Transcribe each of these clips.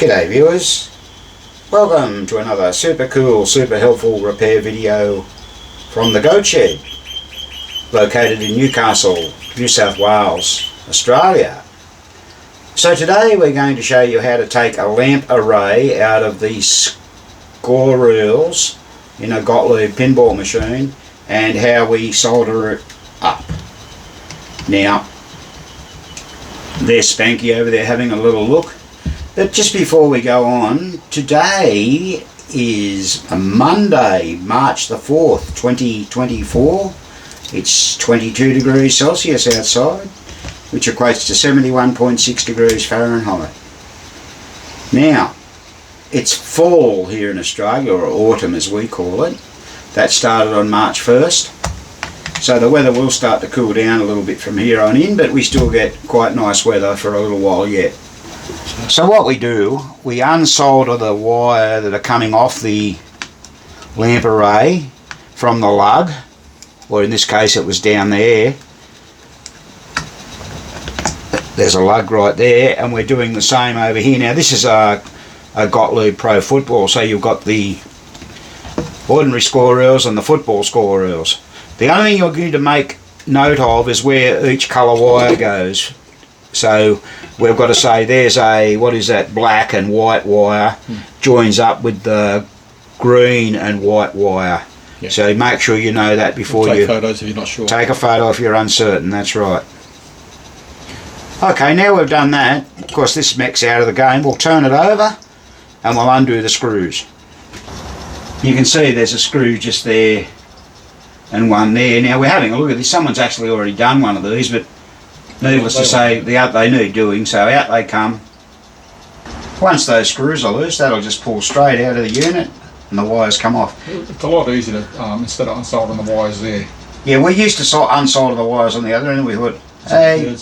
G'day viewers, welcome to another super cool, super helpful repair video from the Goat Shed, located in Newcastle, New South Wales, Australia. So today we're going to show you how to take a lamp array out of the score reels in a Gottlieb pinball machine and how we solder it up. Now, there's Spanky over there having a little look. But just before we go on, today is a Monday, March the 4th, 2024. It's 22 degrees Celsius outside, which equates to 71.6 degrees Fahrenheit. Now, it's fall here in Australia, or autumn as we call it. That started on March 1st. So the weather will start to cool down a little bit from here on in, but we still get quite nice weather for a little while yet. So what we do, we unsolder the wire that are coming off the lamp array from the lug, or in this case it was down there. There's a lug right there, and we're doing the same over here. Now this is a Gottlieb Pro football, so you've got the ordinary score reels and the football score reels. The only thing you're going to make note of is where each colour wire goes. So we've got to say there's a, what is that, black and white wire joins up with the green and white wire. Yeah. So make sure you know that before you take photos if you're not sure. Take a photo if you're uncertain, that's right. Okay, now we've done that, of course this mech's out of the game, we'll turn it over and we'll undo the screws. You can see there's a screw just there and one there. Now we're having a look at this, someone's actually already done one of these, but needless to say, they need doing, so out they come. Once those screws are loose, that'll just pull straight out of the unit and the wires come off. It's a lot easier to, instead of unsoldering the wires there. Yeah, we used to unsolder the wires on the other end. We thought, hey,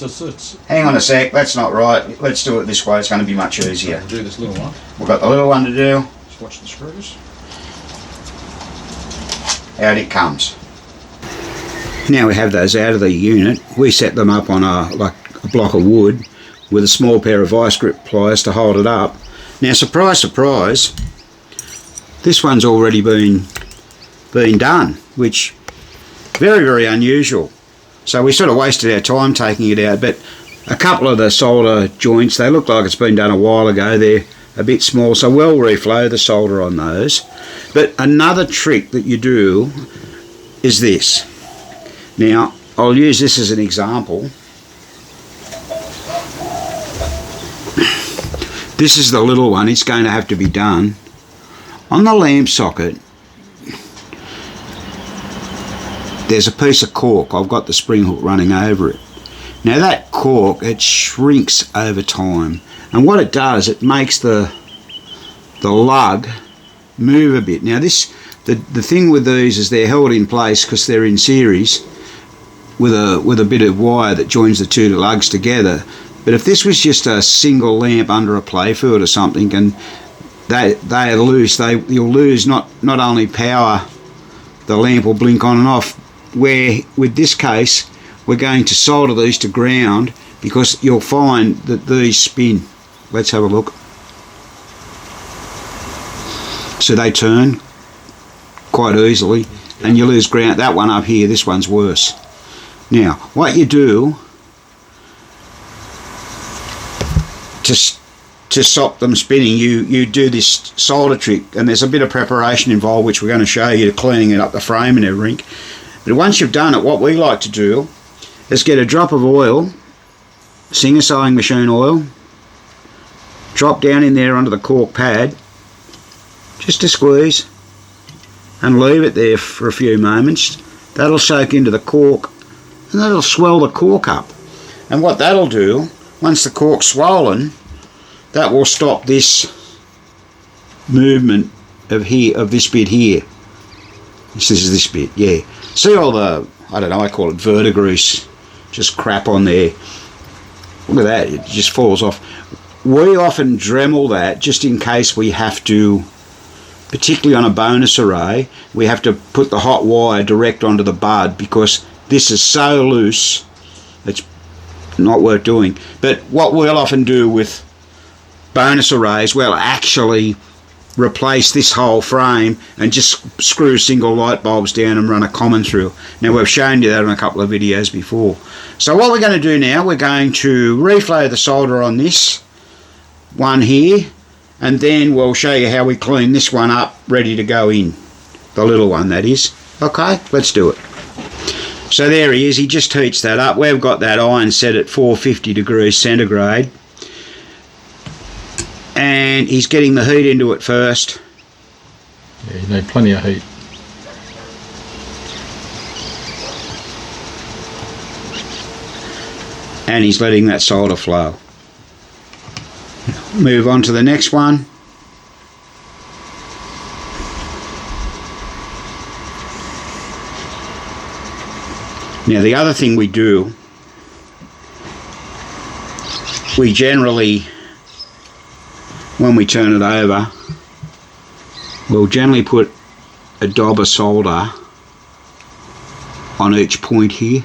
hang on a sec, that's not right, let's do it this way, it's going to be much easier. We'll do this little one. We've got the little one to do. Just watch the screws. Out it comes. Now we have those out of the unit, we set them up on a block of wood with a small pair of vice grip pliers to hold it up. Now surprise, surprise, this one's already been done, which very, very unusual. So we sort of wasted our time taking it out, but a couple of the solder joints, they look like it's been done a while ago. They're a bit small, so we'll reflow the solder on those. But another trick that you do is this. Now, I'll use this as an example. This is the little one, it's going to have to be done. On the lamp socket, there's a piece of cork. I've got the spring hook running over it. Now that cork, it shrinks over time. And what it does, it makes the lug move a bit. Now the thing with these is they're held in place because they're in series with a bit of wire that joins the two lugs together. But if this was just a single lamp under a playfield or something, and they are loose, you'll lose not only power, the lamp will blink on and off. Where with this case, we're going to solder these to ground because you'll find that these spin. Let's have a look. So they turn quite easily, and you lose ground. That one up here, this one's worse. Now, what you do to stop them spinning, you do this solder trick, and there's a bit of preparation involved which we're going to show you, cleaning it up, the frame and everything. But once you've done it, what we like to do is get a drop of oil, Singer sewing machine oil, drop down in there under the cork pad, just to squeeze, and leave it there for a few moments. That'll soak into the cork, and that'll swell the cork up. And what that'll do, once the cork's swollen, that will stop this movement of this bit here. This is this bit, yeah. See all the, I don't know, I call it verdigrease, just crap on there. Look at that, it just falls off. We often Dremel that just in case we have to, particularly on a bonus array, we have to put the hot wire direct onto the bud because this is so loose, it's not worth doing. But what we'll often do with bonus arrays, we'll actually replace this whole frame and just screw single light bulbs down and run a common through. Now we've shown you that in a couple of videos before. So what we're going to do now, we're going to reflow the solder on this one here, and then we'll show you how we clean this one up ready to go in. The little one, that is. Okay, let's do it. So there he is, he just heats that up. We've got that iron set at 450 degrees centigrade. And he's getting the heat into it first. Yeah, you need plenty of heat. And he's letting that solder flow. Move on to the next one. Now the other thing we do, we generally, when we turn it over, we'll generally put a dab of solder on each point here.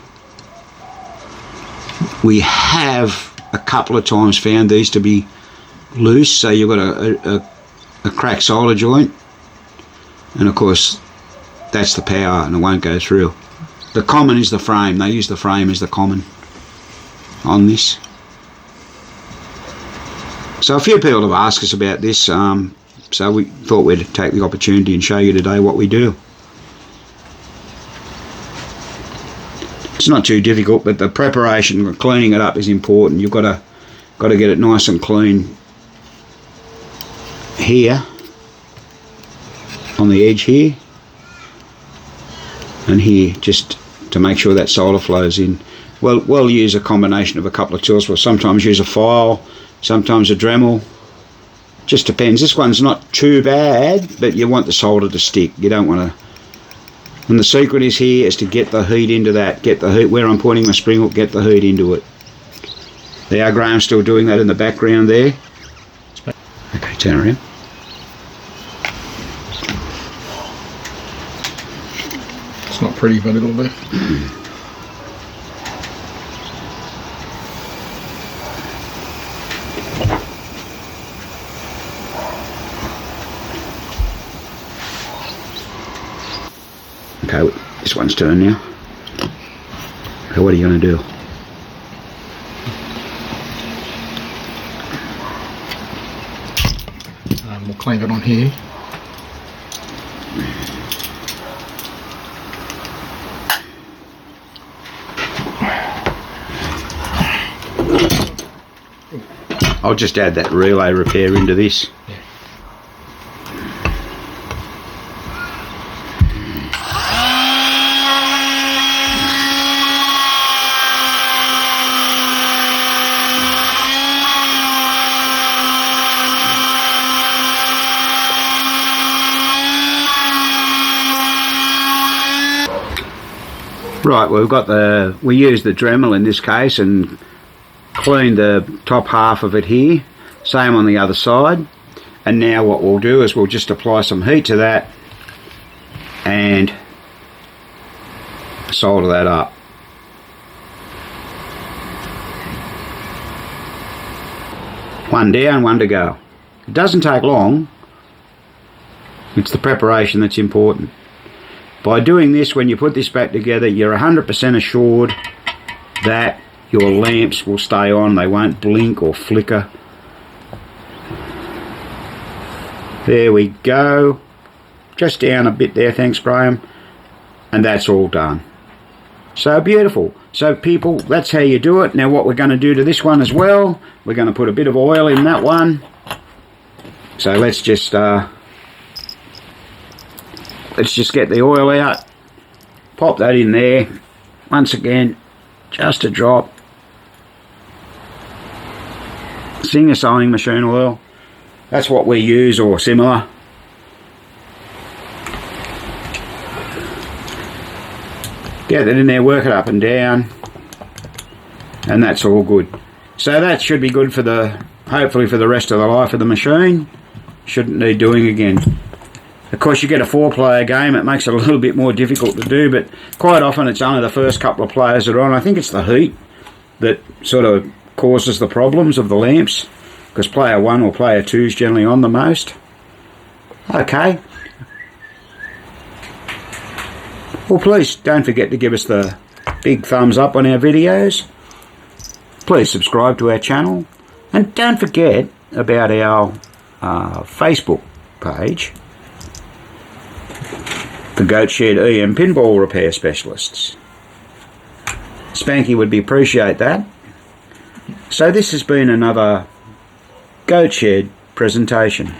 We have a couple of times found these to be loose, so you've got a cracked solder joint, and of course that's the power and it won't go through. The common is the frame. They use the frame as the common on this. So a few people have asked us about this, so we thought we'd take the opportunity and show you today what we do. It's not too difficult, but the preparation and cleaning it up is important. You've got to get it nice and clean here on the edge here and here, just to make sure that solder flows in. We'll use a combination of a couple of tools. We'll sometimes use a file, sometimes a Dremel. Just depends. This one's not too bad, but you want the solder to stick. You don't want to. And the secret is here is to get the heat into that. Get the heat where I'm pointing my spring hook. Get the heat into it. There, Graham's still doing that in the background there. Okay, turn around. It's not pretty, but it'll do. Okay, this one's turn now. So what are you going to do? We'll clamp it on here. I'll just add that relay repair into this. Yeah. Right, we use the Dremel in this case and clean the top half of it here. Same on the other side. And now what we'll do is we'll just apply some heat to that and solder that up. One down, one to go. It doesn't take long. It's the preparation that's important. By doing this, when you put this back together, you're 100% assured that your lamps will stay on. They won't blink or flicker. There we go. Just down a bit there, thanks Graham. And that's all done. So beautiful. So people, that's how you do it. Now what we're going to do to this one as well, we're going to put a bit of oil in that one. So let's just get the oil out. Pop that in there. Once again, just a drop. Singer sewing machine oil. That's what we use or similar. Get that in there, work it up and down, and that's all good. So that should be good for hopefully for the rest of the life of the machine. Shouldn't need doing again. Of course, you get a 4-player game, it makes it a little bit more difficult to do, but quite often it's only the first couple of players that are on. I think it's the heat that sort of causes the problems of the lamps. because player 1 or player 2 is generally on the most. Okay. Well, please don't forget to give us the big thumbs up on our videos. Please subscribe to our channel. And don't forget about our Facebook page, the Goat Shed EM Pinball Repair Specialists. Spanky would appreciate that. So this has been another Goat Shed presentation.